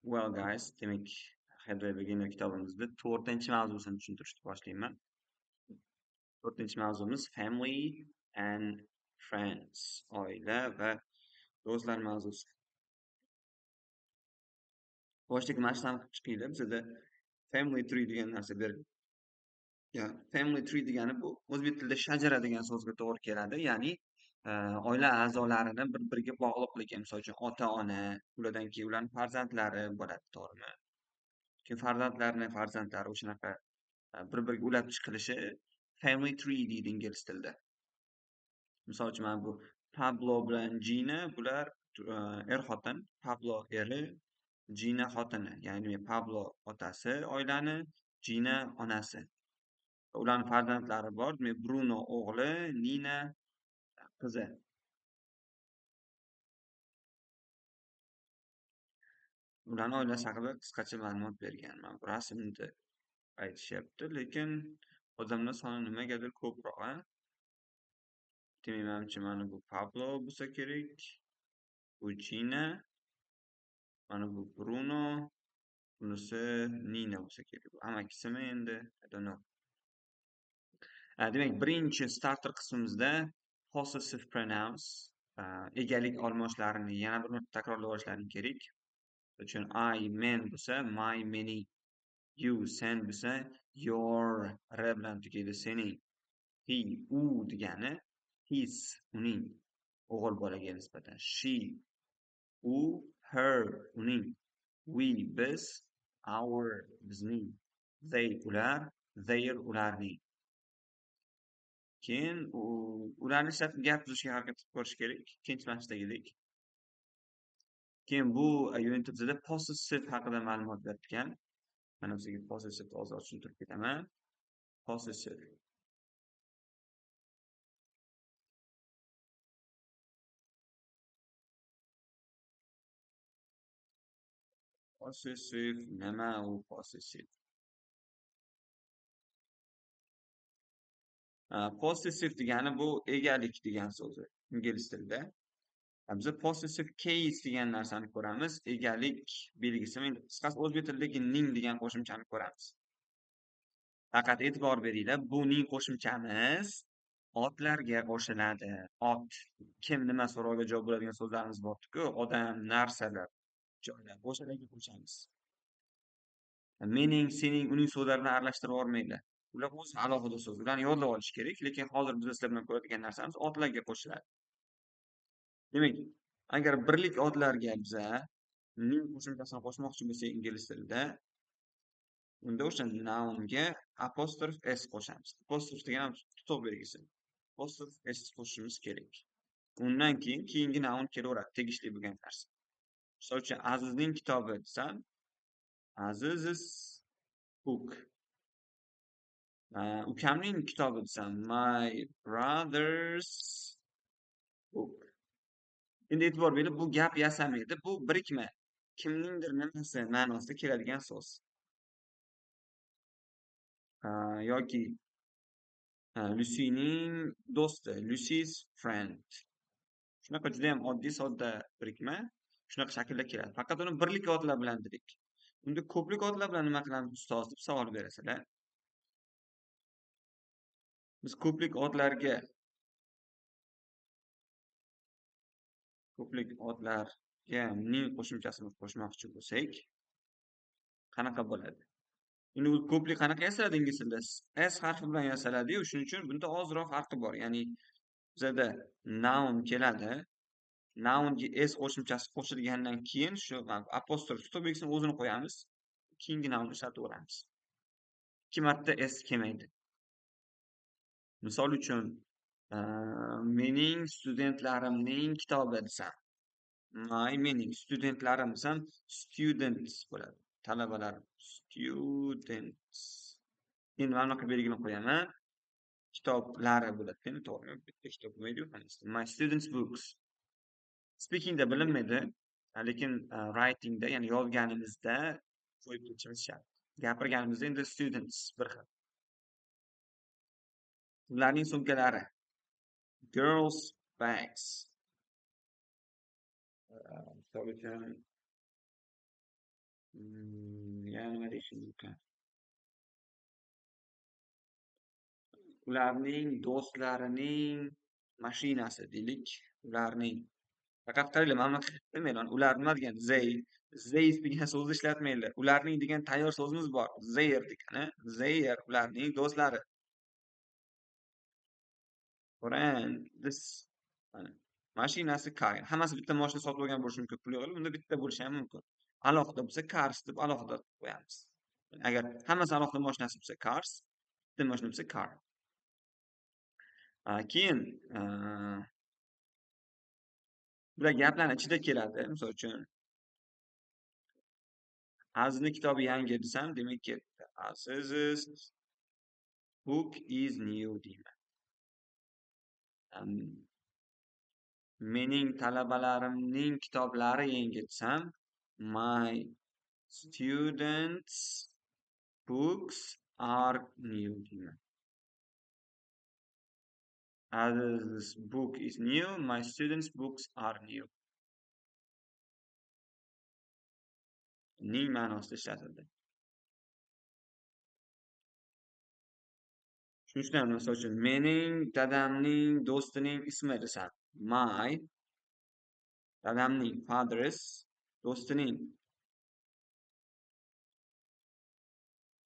Well guys, demak Headway Beginner kitobimizda 4-chi mavzusini tushuntirishni boshlayman. 4-chi mavzumiz Family and Friends, oila va do'stlar mavzusi. Boshiga mana shunaqa qilib chiqinglar, bizada family tree degan narsa berilgan. Family tree degani bu o'zbek tilida shajara degan so'zga to'g'ri keladi. Ya'ni oila a'zolarini bir-biriga bog'liqligi, misol uchun ota-ona, ulardan keyin ularning farzandlari bo'ladi, to'g'rimi? Keyin farzandlari o'shanaqa bir-biriga ulab chiqilishi family tree deydi ingliz tilida. Misol uchun mana bu Pablo bilan Gina bular er-xotin. Pablo eri, Gina xotini. Ya'ni Pablo otasi oilani, Gina onasi. Ularning farzandlari bor. Demak, Bruno o'g'li, Nina qizi. Ularning oilasi haqida qisqacha ma'lumot berganman. Bu rasmda aytishyapti, lekin odamlar soni nimagadir ko'proq, a? Demak, menimcha mana bu Pablo bo'lsa kerak. Bu Gina, mana bu Bruno, bunisi Nina bo'lsa kerak. Bu amakisimi endi? I don't know. Demak, birinchi starter qismimizda possessive pronouns, egalik olmoshlarini yana bir marta takrorlab olishlaring kerak. Uchun I, men bo'lsa my, many, you, sen bo'lsa your, r bilan tugaydi, sening. He, u degani his, uning, o'g'il bolaga nisbatan. She, u, her, uning. We, biz, our, bizning. They, ular, their, ularning. Keyin ularni ishlatib gap tuzishga harakat qilib ko'rish kerak, ikkinchi mashdagidek. Keyin bu unitda bizada possessive haqida ma'lumot berilgan. Mana bizga possessive ozroq tushuntirib ketaman. Possessive. Possessive nima u possessive? Possessive degani bu egalik degan so'zi ingliz tilida. Biz possessive case degan narsani ko'ramiz. Egalik belgisi. Endi qisqasi o'zbek tilidagi ning degan qo'shimchani ko'ramiz. Faqat e'tibor beringlar, bu ning qo'shimchamiz otlarga qo'shiladi. Ot, kim, nima so'rovga javob bo'ladigan so'zlarimiz bor-ku, odam, narsalar, joylar, o'shalarga qo'shamiz. Mening, sening, uning so'zlarini aralashtirib yubormanglar. Ular o'zi alohida so'z. Ularni yodlab olish kerak, lekin hozir biz sizlar bilan ko'radigan narsamiz otlarga qo'shiladi. Demak, agar birlik otlarga biza ning qo'shimchasini qo'shmoqchi bo'lsak ingliz tilida, unda o'sha nounga apostrophe s qo'shamiz. Apostrophe degan tutuq belgisi. Apostrophe s qo'shishimiz kerak. Undan keyin keyingi noun kelaveradi, tegishli bo'lgan narsa. Misol uchun Azizning kitobi desam, Aziz's book. Ukamning kitobi desam, my brother's book. Endi e'tibor beringlar, bu gap yasamaydi, bu birikma. Kimningdir nimasi ma'nosida keladigan so'z. Yoki Lucyning do'sti, Lucy's friend. Shunaqa juda ham oddiy sodda birikma, shunaqa shaklda keladi. Faqat uni birlik otlar bilan dedik. Unda ko'plik otlar bilan nima qilamiz ustoz deb savol berasizlar. Biz ko'plik otlarga ning qo'shimchasini qo'shmoqchi bo'lsak, qanaqa bo'ladi? Endi u ko'plik qanaqa yasaladi ingliz tilida? S harfi bilan yasaladi-yu, shuning uchun bunda ozroq farqi bor. Ya'ni bizada noun keladi. Nounga s qo'shimchasi qo'shilgandan keyin shu apostrof tutuq belgisini o'zini qo'yamiz. Keyingi nounni ishlataveramiz. 2 marta s kelmaydi. Misol uchun, mening studentlarimning kitobi desam, mening studentlarim desam, students bo'ladi. Talabalar, students. Endi mana bunaqa belgini qo'yaman. Kitoblari bo'ladi. Endi to'g'rimi? Bitta kitob bo'lmaydi-ku. My students books. Speakingda bilinmaydi, lekin writingda, ya'ni yozganimizda qo'yib ketishimiz shart. Gapirganimizda endi students bir xil. Ularning sumkalari. Girls bags. Misol uchun yana nima deyishim mumkin? Ularning do'stlarining mashinasi deylik. Ularning faqat qaranglar, mana bunaqa qilmayman. Ular nima degan? They degan so'zni ishlatmaydilar. Ularning degan tayyor so'zimiz bor. Their degani. Their ularning do'stlari. Friends. Mana. Mashinasi car. Hammasi bitta mashina sotib olgan bo'lishi mumkin. Pul yo'q, bunda bitta bo'lishi ham mumkin. Alohida bo'lsa cars deb alohida qo'yamiz. Agar hammasi alohida mashinasi bo'lsa cars, bitta mashina bo'lsa car. Keyin bular gaplarni ichida keladi. Misol uchun Azizning kitobi yangi desam, demak ketdi. Aziz's book is new deyman. Mening talabalarimning kitoblari yangi desam, my students' books are new deyman. Aziz's book is new, my students' books are new. Ning ma'nosida ishlatildi. Tushunishdan misol uchun mening dadamning do'stining ismi desam, my dadamning father's do'stining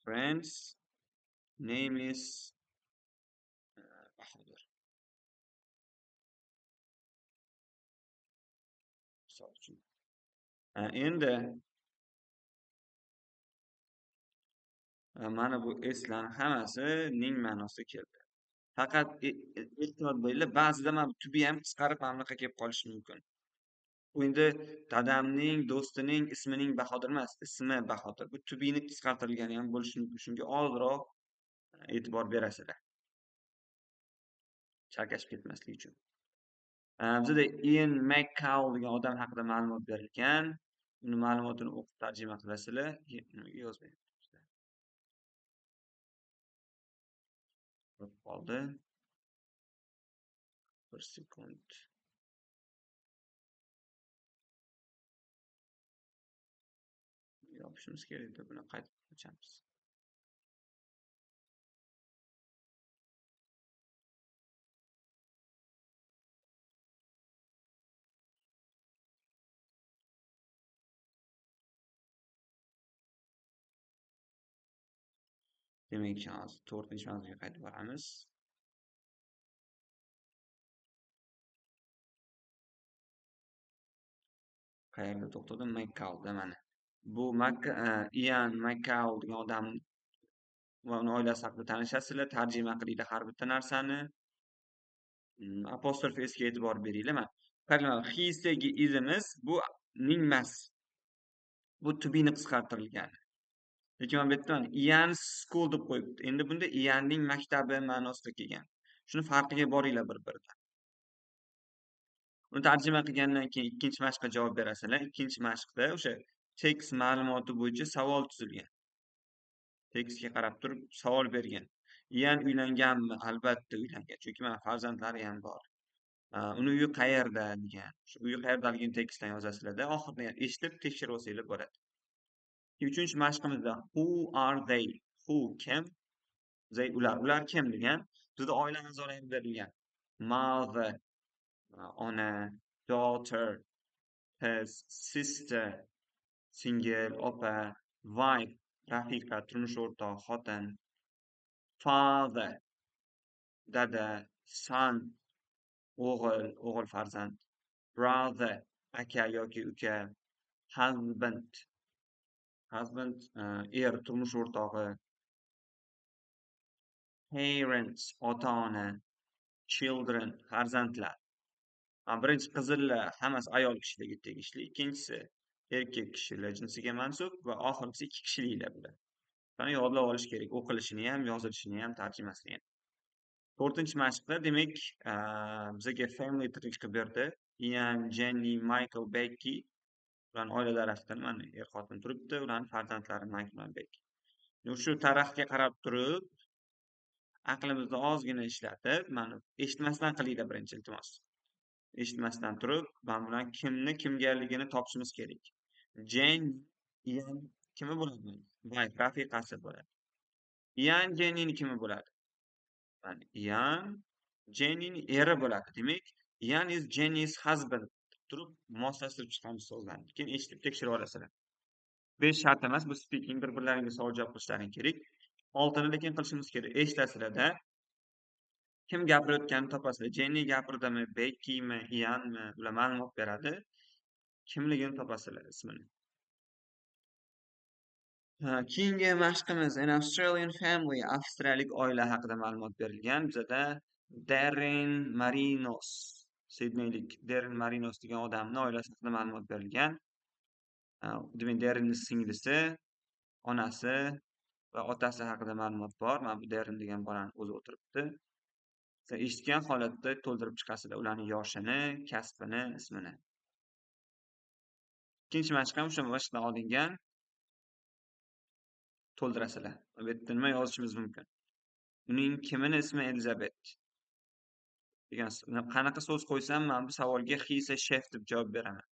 friend's name is Bahodir. Misol uchun. Endi mana bu eslarning hammasi ning ma'nosida keldi. Faqat ehtiyot bo'linglar, ba'zida mana bu tubi ham qisqarib mana bunaqa kelib qolishi mumkin. Bu endi dadamning do'stining ismining Bahodir emas, ismi Bahodir. Bu tubini qisqartirilgani ham bo'lishi mumkin. Shunga ozroq e'tibor berasizlar. Chalkashib ketmaslik uchun. Bizda Ian McCall degan odam haqida ma'lumot berilgan. Uni ma'lumotini o'qib tarjima qilasizlar. Nimaga yozmayapti? Qoldi. 1 sekund. Yopishimiz kerak deb buni qaytib ochamiz. Demak, hozir 4-mavzuga qaytib boramiz. Qayerda to'xtadim? McCallda mana. Bu Ian McCall degan odam va uni oilasi haqida tanishasizlar. Tarjima qilinglar har bitta narsani. Apostrof s'ga e'tibor beringlar. Mana qaranglar, hisdagi izimiz bu ning emas. Bu tubini qisqartirilgan. Lekin mana bu yerda Ian School deb qo'yibdi. Endi bunda Ianning maktabi ma'nosida kelgan. Shuni farqiga boringlar bir-biridan. Uni tarjima qilgandan keyin ikkinchi mashqqa javob berasizlar. Ikkinchi mashqda o'sha tekst ma'lumoti bo'yicha savol tuzilgan. Tekstga qarab turib savol bergan. Ian uylanganmi? Albatta uylangan. Chunki mana farzandlari ham bor. Uni uyi qayerda degan. Shu uyi qayerdaligini tekstdan yozasizlar-da, oxirida ham eshitib tekshirib olsanglar bo'ladi. Uchinchi mashqimizda who are they? Who kim? They ular. Ular kim degan? Bizda oila a'zolari berilgan. Mother, ona, daughter, his, sister, singil, opa, wife, rafiqa, turmush o'rtoq, xotin, father, dada, son, o'g'il farzand, brother, aka yoki uka, husband, turmush o'rtog'i, parents, ota-ona, children, farzandlar. Birinchi qizillar hammasi ayol kishilarga tegishli, ikkinchisi erkak kishilar jinsiga mansub va oxirgisi ikki kishiliklar bular. Qani yodlab olish kerak, o'qilishini ham, yozilishini ham, tarjimasini ham. 4-mashqda demak, bizga family tree chiqib berdi. Ian, Jenny, Michael, Becky ularning oilalari haqida mana er-xotin turibdi, ularning farzandlari Michael va Becky. Shu tarafga qarab turib, aqlimizni ozgina ishlatib, mana eshitmasdan qilinglar birinchi iltimos. Eshitmasdan turib, mana bular kimni kimgaligini topishimiz kerak. Jen, Ian, kimi bo'ladi? Wife, rafiqasi bo'ladi. Ian Jenny'ni kimi bo'ladi? Mana Ian Jenny'ni eri bo'ladi. Demak, Ian is Jenny's husband deb turib moslashtirib chiqamiz so'zlarni. Keyin eshitib tekshirib olasizlar. 5 shart emas, bu speaking bir-birlaringga savol javob qilishlaring kerak. 6ni lekin qilishimiz kerak. Eshitasizlarda kim gapirayotganini topasizlar. Jenny gapirdimi, Beckymi, Ianmi, ular ma'lumot beradi. Kimligini topasizlar ismini. Keyingi mashqimiz An Australian Family, avstraliyalik oila haqida ma'lumot berilgan. Bizada Darren Marinos, Sidneylik Darren Marinos degan odamni oilasi haqida ma'lumot berilgan. Demak, Darrenning singlisi, onasi va otasi haqida ma'lumot bor. Mana bu Darren degan bolani o'zi o'tiribdi. Siz eshitgan holatda to'ldirib chiqasizlar ularning yoshini, kasbini, ismini. Ikkinchi mashq ham o'sha mashqdan olingan. To'ldirasizlar. Bu yerda nima yozishimiz mumkin? Uning kimini ismi Elizabeth degan qanaqa so'z qo'ysam men bu savolga he is a chef deb javob beraman.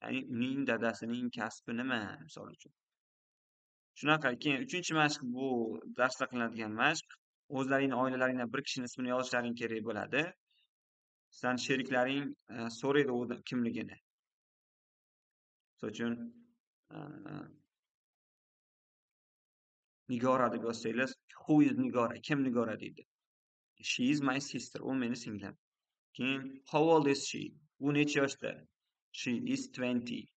Ya'ni uning dadasining kasbi nima, misol uchun. Shunaqa. Keyin 3-mashq bu darsda qilinadigan mashq. O'zlaringning oilalaringdan bir kishining ismini yozishlaring kerak bo'ladi. Sizlarning sheriklaring so'raydi u kimligini. Misol uchun Nigora deb yozsangiz, who is Nigora? Kim Nigora deydi. She is my sister. U meni singlim. Keyin how old is she? U necha yoshda? She is 20.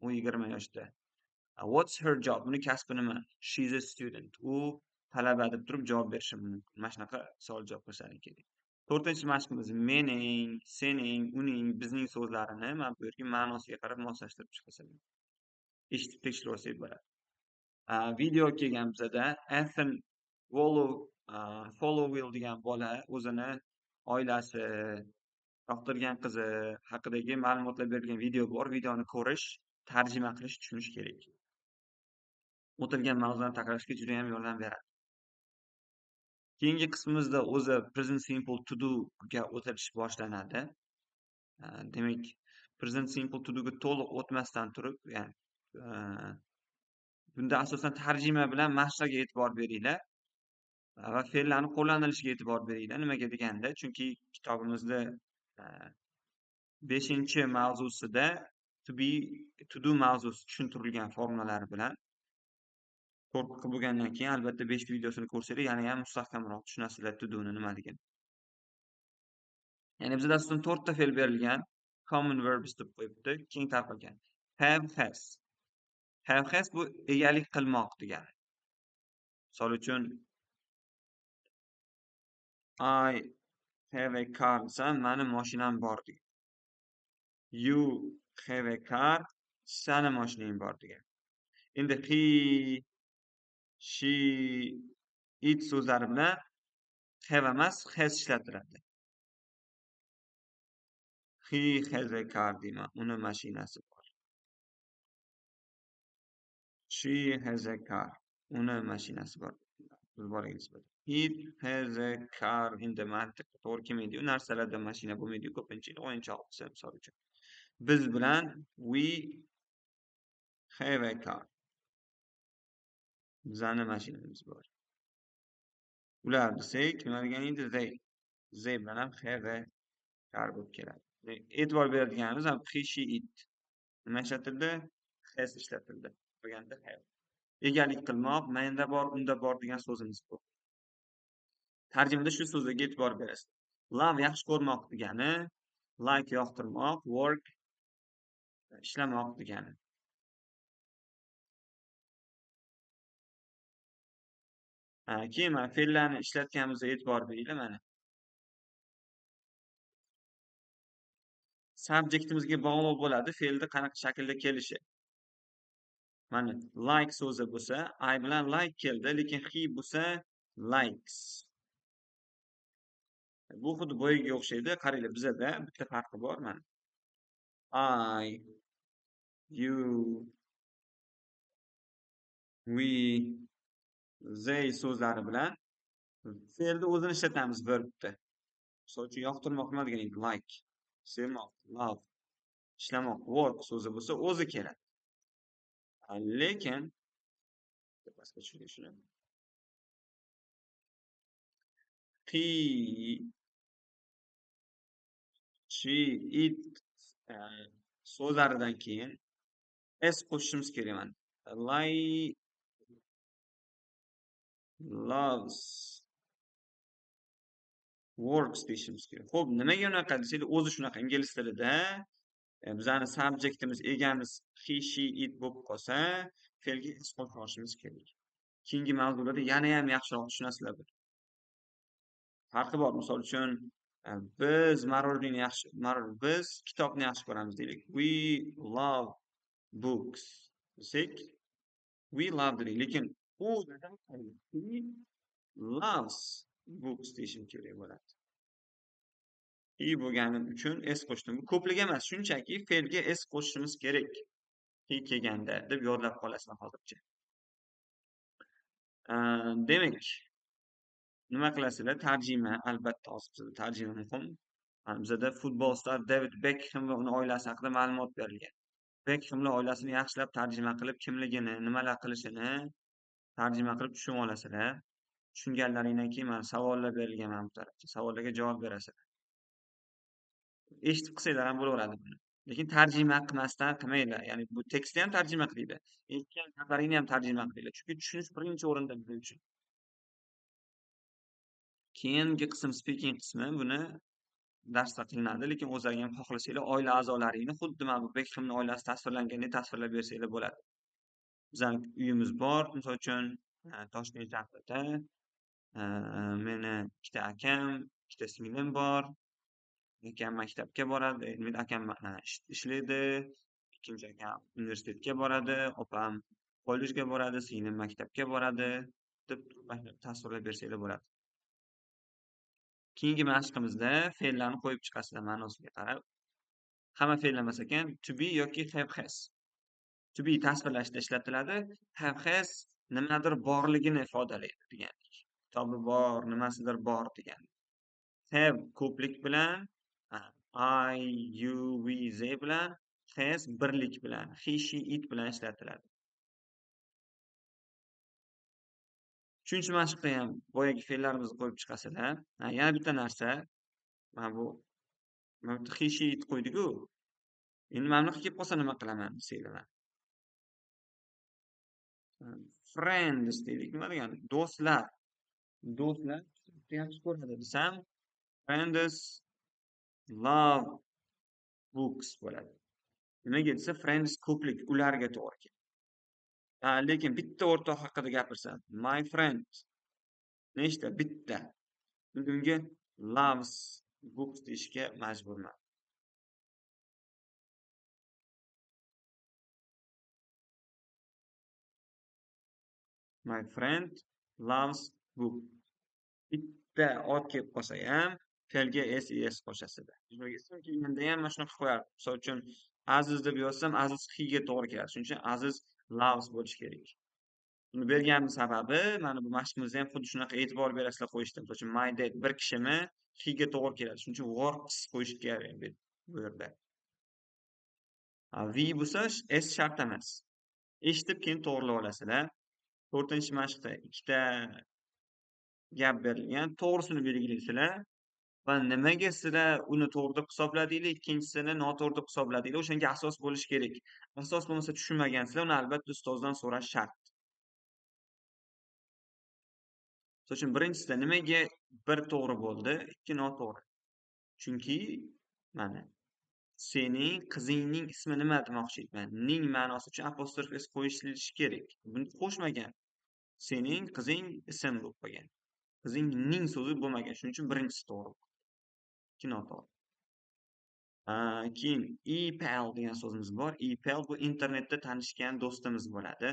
U 20 yoshda. What's her job? Uni kasbi nima? She is a student. U talaba deb turib javob berishi mumkin. Mana shunaqa savol javob qilishlaring kerak. 4-mashqimiz mening, sening, uning, bizning so'zlarini mana bu yerga ma'nosiga qarab moslashtirib chiqasizlar. Eshitib tekshirib olsak bo'ladi. Video kelgan bizada Anthony Followill degan bola o'zini oilasi, yoqtirgan qizi haqidagi ma'lumotlar berilgan video bor. Videoni ko'rish, tarjima qilish, tushunish kerak. O'tilgan mavzuni takrorlashga juda ham yordam beradi. Keyingi qismimizda o'zi present simple to do ga o'tilish boshlanadi. Demak, present simple to do ga to'liq o'tmasdan turib, ya'ni bunda asosan tarjima bilan mashqlarga e'tibor beringlar va fe'llarning qo'llanilishiga e'tibor beringlar. Nimaga deganda, chunki kitobimizda 5-mavzusida to do mavzusi tushuntirilgan formulalar bilan to'liq bo'lgandan keyin albatta 5 videosini ko'rsanglar yana ham mustahkamroq tushunasizlar to do'ni nimaligini. Ya'ni bizda asosan 4 ta fe'l berilgan, common verbs deb qo'yibdi, keng tarqalgan. Have, has. Have, has bu egalik qilmoq degani. Misol uchun I have a car desam, mani mashinam bor degan. You have a car, sani mashinang bor degan. Endi he, she, it so'zlari bilan have emas, has ishlatiladi. He has a car deyman, uni mashinasi bor. She has a car, uni mashinasi bor. He has a car endi mantiq to'g'ri kelmaydi. U narsalarda mashina bo'lmaydi, ko'pincha o'yinchoq desa misol uchun. Biz bilan we have a car. Bizani mashinamiz bor. Ular desak, nima degan endi they bilan ham have a car bo'lib keladi. E'tibor beradiganimiz ham he, she, it. Nima ishlatildi? Has ishlatildi. Qolganda have. Egalik qilmoq, menda bor, unda bor degan so'zimiz bu. Tarjimada shu so'zlarga e'tibor berasiz. Love yaxshi ko'rmoq degani, like yoqtirmoq, work ishlamoq degani. Keyin mana fe'llarni ishlatganimizga e'tibor beringlar mana. Subjektimizga bog'liq bo'ladi fe'lni qanaqa shaklda kelishi. Mana like so'zi bo'lsa, I bilan like keldi, lekin he bo'lsa likes. Bu xuddi boyaga o'xshaydi. Qaranglar, bizada bitta farqi bor mana. I, you, we, they so'zlari bilan fe'lni o'zini ishlatamiz verbda. Misol uchun yoqtirmoq nima degani? Like, sevmoq, love, ishlamoq, work so'zi bo'lsa o'zi keladi. Lekin Pastga tushirdik shuni. He, she, it uh, so'zlaridan keyin s qo'shishimiz kerak mana. Like, loves, works deyishimiz kerak. Xo'p, nimaga unaqa desanglar, o'zi shunaqa ingliz tilida bizani subjektimiz, egamiz he, she, it bo'lib qolsa, fe'lga s qo'shib olishimiz kerak. Keyingi mavzularda yanayam yaxshiroq tushunasizlar buni. Farqi bor. Misol uchun, biz biz kitobni yaxshi ko'ramiz deylik. We love books desak, we love deylik. Lekin u he loves books deyishim kerak bo'ladi. He bo'lganim uchun s qo'shdim. Bu ko'plik emas, shunchaki fe'lga s qo'shishimiz kerak. He kelganda deb yodlab qolasizlar hozircha. Demak, nima qilasizlar? Tarjima, albatta hozir bizda tarjima muhim. Bizada futbolstar David Beckham va uni oilasi haqida ma'lumot berilgan. Beckhamlar oilasini yaxshilab tarjima qilib, kimligini, nimalar qilishini tarjima qilib tushunib olasizlar. Tushunganlaringdan keyin mana savollar berilgan mana bu tarafda. Savollarga javob berasizlar. Eshitib qilsanglar ham bo'laveradi buni. Lekin tarjima qilmasdan qilmanglar. Ya'ni bu tekstni ham tarjima qilinglar. Eshitgan gaplaringni ham tarjima qilinglar. Chunki tushunish birinchi o'rinda bizning uchun. Keyingi qism speaking qismi buni darsda qilinadi, lekin o'zlaring ham xohlasanglar oila a'zolaringni xuddi mana bu Beckhamning oilasi tasvirlangandek tasvirlab bersanglar bo'ladi. Bizning uyimiz bor, misol uchun Toshkent shahrida meni ikkita akam, ikkita singlim bor. Akam maktabga boradi, akam ishlaydi, ikkinchi akam universitetga boradi, opam kollejga boradi, singlim maktabga boradi deb tasvirlab bersanglar bo'ladi. Keyingi mashqimizda fe'llarni qo'yib chiqasizlar ma'nosiga qarab. Hamma fe'l emas ekan, to be yoki have has. To be tasvirlashda ishlatiladi, have has nimadir borligini ifodalaydi deganlik. Kitobi bor, nimasidir bor degani. Have ko'plik bilan, I, you, we, they bilan, has birlik bilan, he, she, it bilan ishlatiladi. Uchinchi mashqda ham boyagi fe'llarimizni qo'yib chiqasizlar. Yana bitta narsa, mana bu he, she, it qo'ydik-ku. Endi mana bunaqa kelib qolsa nima qilaman desanglar. Friends deylik. Nima degani? Do'stlar. Do'stlar yaxshi ko'radi desam, friends love books bo'ladi. Nimaga desa, friends ko'plik, ularga to'g'ri keladi. Lekin bitta o'rtoq haqida gapirsam, my friend nechta? Bitta. Unga loves books deyishga majburman. My friend loves book. Bitta ot kelib qolsa ham fe'lga s qo'shasizlar. Ism kelganda ham mana shunaqa qo'yardim. Misol uchun Aziz deb yozsam, Aziz he ga to'g'ri keladi. Shuning uchun Aziz loves bo'lishi kerak. Buni berganim sababi, mana bu mashqimizda ham xuddi shunaqa e'tibor berasizlar qo'yishdim. Misol uchun my dad bir kishimi he ga to'g'ri keladi. Shuning uchun works qo'yish kerak bu yerda. V bo'lsa s shart emas. Eshitib keyin to'g'rilab olasizlar. 4-mashqda ikkita gap berilgan, to'g'risini belgilaysizlar va nimaga sizlar uni to'g'ri deb hisobladinglar, ikkinchisini noto'g'ri deb hisobladinglar, o'shanga asos bo'lishi kerak. Asos bo'lmasa tushunmagansizlar, uni albatta ustozdan so'rash shart. Misol uchun birinchisida nimaga bir to'g'ri bo'ldi, ikki noto'g'ri? Chunki mana sening qizingning ismi nima demoqchiyman? Ning ma'nosi uchun apostrof s qo'yilishi kerak. Buni qo'shmagan. Sening qizing ism bo'lib qolgan. Qizingning so'zi bo'lmagan. Shuning uchun birinchisi to'g'ri. Ikki noto'g'ri. Keyin e-pal degan so'zimiz bor. E-pal bu internetda tanishgan do'stimiz bo'ladi.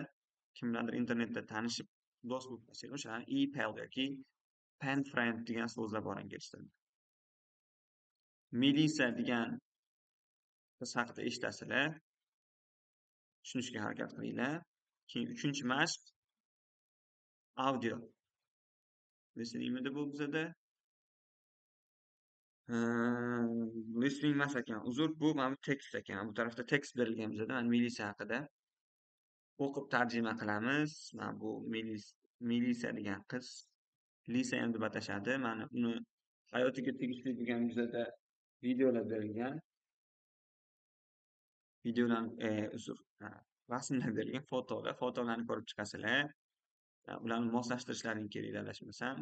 Kimlardir internetda tanishib do'st bo'lib qolsangiz, o'sha e-pal yoki pen friend degan so'zlar bor ingliz tilida. Melisa degan qiz haqida eshitasizlar. Tushunishga harakat qilinglar. Keyin 3-mashq audio. Listeningmi deb bu bizada? Listening emas ekan. Uzr, bu mana bu tekst ekan. Bu tarafda tekst berilgan bizada, mana Melisa haqida. o'qib tarjima qilamiz. Mana bu Melisa degan qiz, Lisa ham deb atashadi. Mana uni hayotiga tegishli degan yuzada videolar berilgan. Videolar, uzr, rasmlar berilgan, fotolarni ko'rib chiqasizlar. Ularni moslashtirishlaring kerak adashmasam.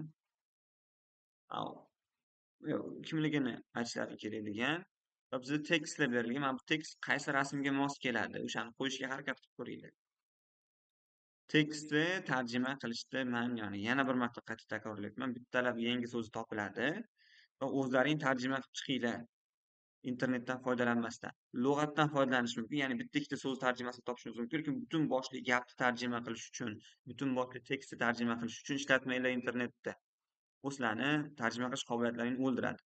Yo'q, kimligini aytishlari kerak degan. Va bizda tekstlar berilgan. Mana bu tekst qaysi rasmga mos keladi, o'shani qo'yishga harakat qilib ko'ringlar. Tekstni tarjima qilishda men yana bir marta qayta takrorlayapman. Bittalab yangi so'z topiladi va o'zlaring tarjima qilib chiqinglar. Internetdan foydalanmasdan. Lug'atdan foydalanish mumkin. Ya'ni bitta ikkita so'z tarjimasini topishingiz mumkin. Lekin butun boshli gapni tarjima qilish uchun, butun boshli tekstni tarjima qilish uchun ishlatmanglar internetda. Bu sizlarni tarjima qilish qobiliyatlaringni o'ldiradi.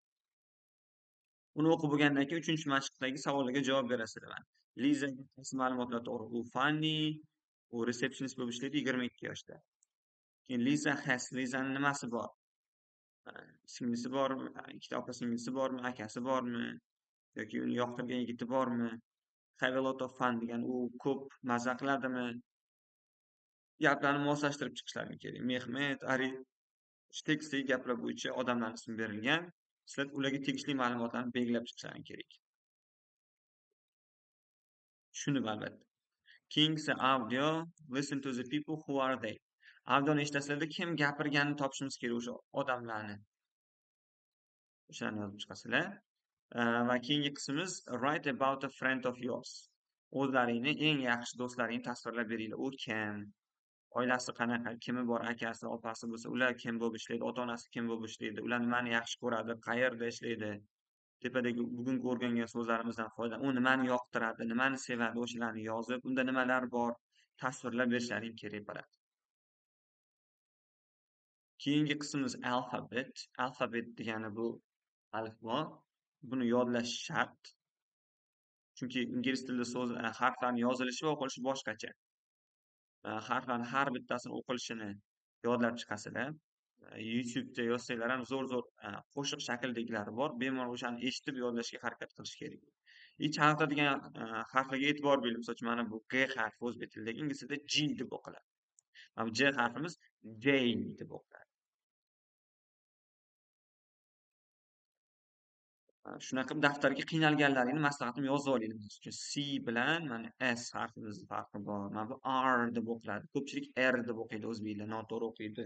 Uni o'qib bo'lgandan keyin 3-mashqdagi savollarga javob berasizlar. Mana Liza qaysi ma'lumotlar to'g'ri? U Fanny, u resepsiyonist bo'lib ishlaydi 22 yoshda. Keyin Lizani nimasi bor? Singlisi bormi? Ikkita opa-singlisi bormi? Akasi bormi? Yoki uni yoqtirgan yigiti bormi? Have a lot of fun degan u ko'p maza qiladimi? Gaplarni moslashtirib chiqishlaring kerak. Mehmet, Ari tekstdagi gaplar bo'yicha odamlarning ismi berilgan. Sizlar ularga tegishli ma'lumotlarni belgilab chiqishlaring kerak. Tushunib albatta. Keyingisi audio. Listen to the people. Who are they? Audioni eshitasizlarda kim gapirganini topishimiz kerak o'sha odamlarni. O'shani yozib chiqasizlar. Va keyingi qismimiz write about a friend of yours. O'zlaringni eng yaxshi do'stlaringni tasvirlab beringlar. U kim? Oilasi qanaqa? Kimi bor? Akasi, opasi bo'lsa, ular kim bo'lib ishlaydi? Ota-onasi kim bo'lib ishlaydi? Ular nimani yaxshi ko'radi? Qayerda ishlaydi? Tepadagi bugungi o'rgangan so'zlarimizdan foydalan. U nimani yoqtiradi? Nimani sevadi? O'shalarni yozib, unda nimalar bor? Tasvirlab berishlaring kerak bo'ladi. Keyingi qismimiz alfabet. Alfabet degani bu alifbo. Buni yodlash shart. Chunki ingliz tilida so'z harflarning yozilishi va o'qilishi boshqacha. Harflarning har bittasini o'qilishini yodlab chiqasizlar. YouTube'da yozsanglar ham zo'r qo'shiq shaklidagilari bor. Bemalol o'shani eshitib yodlashga harakat qilish kerak. Ich harfi degan harflarga e'tibor bering. Masalan, mana bu G harfi o'zbek tilidagi, ingliz tilida G deb o'qiladi. Mana bu J harfimiz J deb o'qiladi. Shunaqa daftarga qiynalganlaringni maslahatim yozib olinglar. Chunki C bilan mana S harfimizni farqi bor. Mana bu R deb o'qiladi. Ko'pchilik R deb o'qiydi, o'zbeklar noto'g'ri o'qiydi.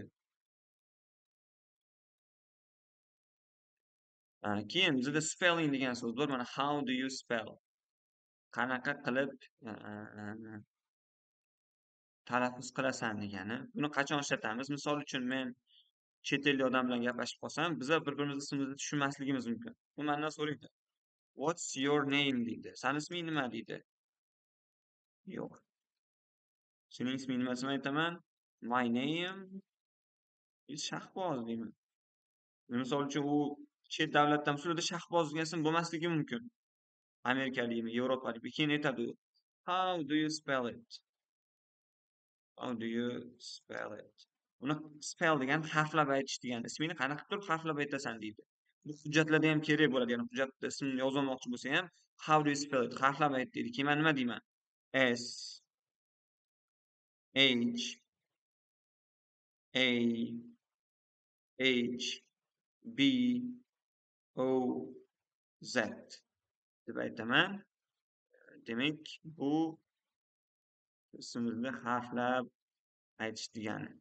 Keyin bizda spelling degan so'z bor. Mana how do you spell? Qanaqa qilib talaffuz qilasan degani. Buni qachon ishlatamiz? Misol uchun men chet ellik odam bilan gaplashib qolsam, biz bir-birimiz ismimizni tushunmasligimiz mumkin. U mendan so'raydi. What's your name deydi. Sani isming nima deydi? Yo'q. Sening isming nima deb aytaman? My name is Shahboz deyman. Misol uchun u chet davlatdan bo'lsa, u yerda Shahboz degan ism bo'lmasligi mumkin. Amerikalikmi, Yevropalikmi? Keyin aytadi u. How do you spell it? How do you spell it? Uni spell degan harflab aytish degani. Ismingni qanaqa qilib harflab aytasan deydi. Bu hujjatlarda ham kerak bo'ladi. Ya'ni hujjatda ismni yozmoqchi bo'lsa ham how do you spell it? Harflab ayt deydi. Keyin men nima deyman? S H A H B O Z deb aytaman. Demak, bu ismimizni harflab aytish degani.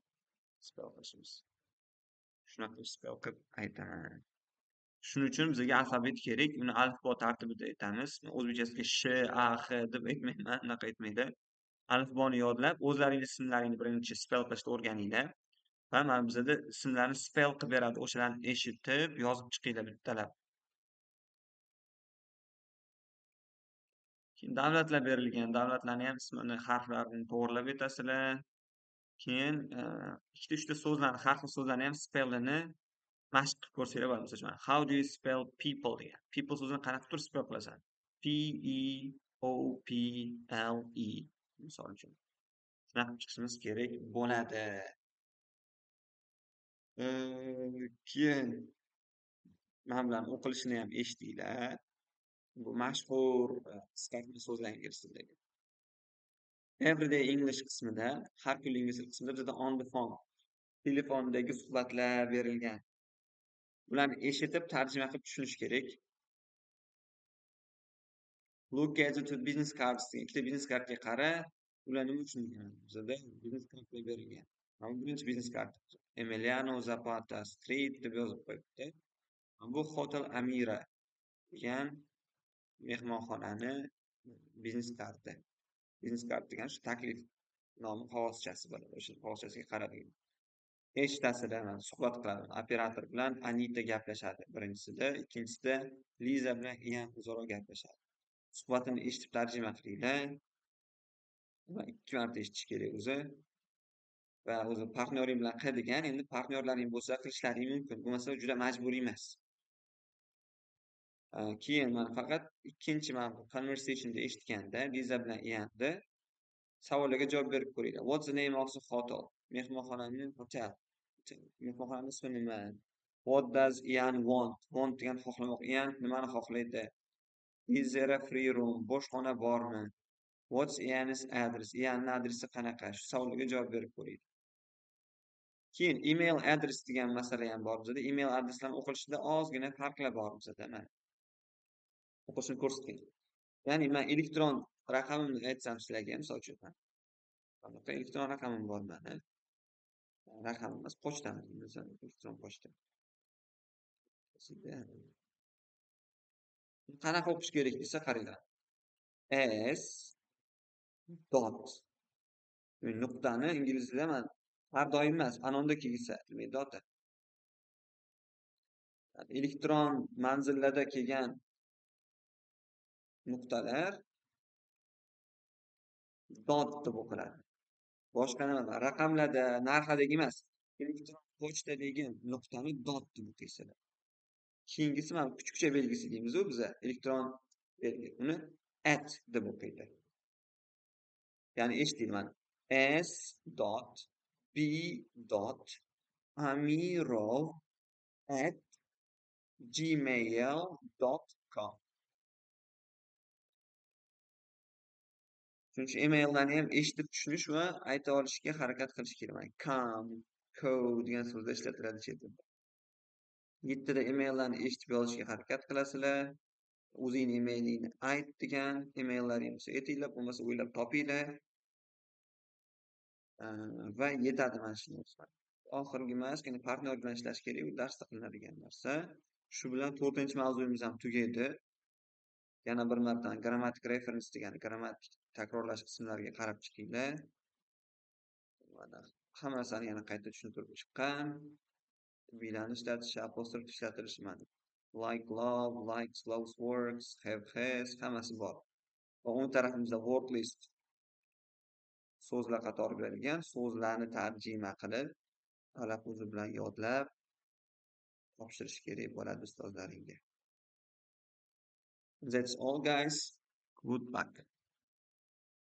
Spell qilishimiz. Shunaqa spell qilib aytaman. Shuning uchun bizga alfabet kerak. Uni alifbo tartibida aytamiz. O'zbekchasiga sh, a, x deb aytmayman, unaqa aytmaydi. Alifboni yodlab, o'zlaringiz ismlaringni birinchi spell qilishni o'rganinglar. Va mana bizda ismlarni spell qilib beradi. O'shalarni eshitib, yozib chiqinglar bittalab. Keyin davlatlar berilgan. Davlatlarni ham ismini, harflarini to'g'rilab aytasizlar. Keyin ikkita uchta so'zlarni, har xil so'zlarni ham spellini mashq qilib ko'rsanglar bo'ladi. Masalan, how do you spell people degan. People so'zini qanaqa turib spell qilasan? P E O P L E misol uchun. Shunaqa chiqishimiz kerak bo'ladi. Keyin men bilan o'qilishini ham eshitinglar. Bu mashhur qisqartma so'zlar ingliz tilidagi. Everyday English qismida, har kunlik ingliz tili qismida bizda on the phone, telefondagi suhbatlar berilgan. Ularni eshitib, tarjima qilib tushunish kerak. Look at the business cards. Ikkita business cardga qara. Ular nima uchun bizada business cardlar berilgan. Mana birinchi business card. Emiliano Zapata Street deb yozib qo'yibdi. Bu Hotel Amira degan mehmonxonani business karti. Business card degan shu taklif nomi qog'ozchasi bo'ladi. O'sha qog'ozchasiga qaralgan. Eshittasida suhbat qiladi. Operator bilan Anita gaplashadi birinchisida, ikkinchisida Liza bilan Ian o'zaro gaplashadi. Suhbatini eshitib tarjima qilinglar. 2 marta eshitish kerak o'zi. Va o'zi partnyoring bilan qiladigan, endi partnyorlaring bo'lsa qilishlaring mumkin. Bu masala juda majburiy emas. Keyin men faqat ikkinchi conversationda eshitganda Liza bilan Ian'da savollarga javob berib ko'ringlar. What's the name of the hotel? Mehmonxonaning hotel. Mehmonxonaning ismi nima? What does Ian want? Want degan xohlamoq. Ian nimani xohlaydi? Is there a free room? Bo'sh xona bormi? What's Ian's address? Ian'ning adresi qanaqa? Shu savollarga javob berib ko'ring. Keyin email address degan masala ham bor bizda. Email adreslarni o'qilishida ozgina farqlar bor bizda. Mana o'qishni ko'rsating. Ya'ni men elektron raqamimni aytsam sizlarga, misol uchun bunaqa elektron raqamim bor meni. Raqam emas, pochtam, elektron pochta. Qanaqa o'qish kerak desa qaranglar. S dot nuqtani ingliz tilida men har doim emas, anonda kelsa, dota. Elektron manzillarda kelgan nuqtalar dot deb o'qiladi. Boshqa nima? Raqamlarda, narxdagi emas. Elektron pochtadagi nuqtani dot deb o'qiysiz. Keyingisi mana kichikcha belgisi deymiz-ku biza, elektron belgi. Uni at deb o'qiydi. Ya'ni eshiting mana. S dot B dot Amirov at gmail.com. Chunki emaillarni ham eshitib tushunish va ayta olishga harakat qilish kerak. Come, co degan so'zlar ishlatiladi chet tilda. 7 ta emaillarni eshitib yozishga harakat qilasizlar. O'zing emailingni ayt degan emaillar bo'lsa aytinglar, bo'lmasa o'ylab topinglar. Va yetadi mana shu narsa. Oxirgi emas, ya'ni partnyor bilan ishlash kerak, u darsda qilinadigan narsa. Shu bilan 4-mavzuyimiz ham tugaydi. Yana bir marta grammatik reference degan grammatik takrorlash qismlariga qarab chiqinglar. Mana hammasini yana qayta tushuntirib chiqqan. Bilani ishlatish, apostrof ishlatilishi mana. Like, love, likes, loves, works, have, has, hammasi bor. Va o'ng tarafimizda word list so'zlar qatori berilgan, so'zlarni tarjima qilib, talaffuzi bilan yodlab topshirish kerak bo'ladi ustozlaringga. That's all guys. Good luck.